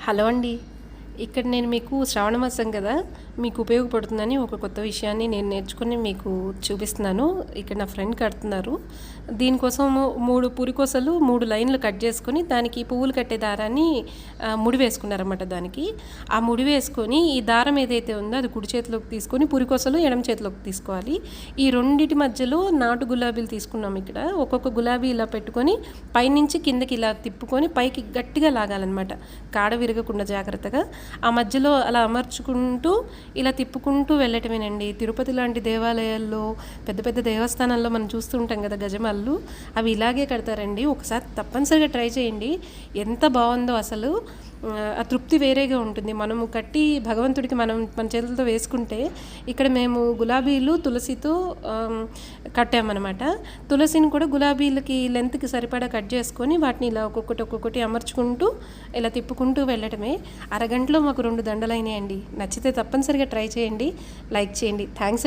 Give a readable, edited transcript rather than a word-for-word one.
Hello అండి. ఇక్కడ నేను మీకు శ్రావణ మాసం కదా, మీకు ఉపయోగపడుతుందని ఒక కొత్త విషయాన్ని నేను నేర్చుకొని మీకు చూపిస్తున్నాను. ఇక్కడ నా ఫ్రెండ్ కడుతున్నారు. దీనికోసం 3 పురికొసలు 3 లైన్లు కట్ చేసుకొని దానికి పువ్వులు కట్టే దారాన్ని ముడి వేసుకున్నారన్నమాట. దానికి ఆ ముడి వేసుకొని ఈ దారం ఏదైతే ఉందో అది కుడి చేతిలోకి తీసుకొని పురికొసలు ఎడమ చేతిలోకి తీసుకోవాలి. ఈ రెండిటి మధ్యలో నాటు గులాబీలు తీసుకున్నాం. ఇక్కడ ఒక్కొక్క గులాబీ ఇలా పెట్టుకొని పైనుంచి కిందకి ఇలా తిప్పుకొని పైకి గట్టిగా లాగాలన్నమాట, కాడ విరగకుండా జాగ్రత్తగా. ఆ మధ్యలో అలా అమర్చుకుంటూ ఇలా తిప్పుకుంటూ వెళ్ళటమేనండి. తిరుపతి లాంటి దేవాలయాల్లో, పెద్ద పెద్ద దేవస్థానాల్లో మనం చూస్తూ ఉంటాం కదా గజమాలు, అవి ఇలాగే కడతారండి. ఒకసారి తప్పనిసరిగా ట్రై చేయండి. ఎంత బాగుందో అసలు. ఆ తృప్తి వేరేగా ఉంటుంది. మనము కట్టి భగవంతుడికి మన చేతులతో వేసుకుంటే, ఇక్కడ మేము గులాబీలు తులసితో కట్టామన్నమాట. తులసిని కూడా గులాబీలకి లెంత్కి సరిపడా కట్ చేసుకొని వాటిని ఇలా ఒక్కొక్కటి అమర్చుకుంటూ ఇలా తిప్పుకుంటూ వెళ్ళటమే. అరగంటలో మాకు 2 దండలైనాయండి. నచ్చితే తప్పనిసరిగా ట్రై చేయండి, లైక్ చేయండి. థ్యాంక్స్ అండి.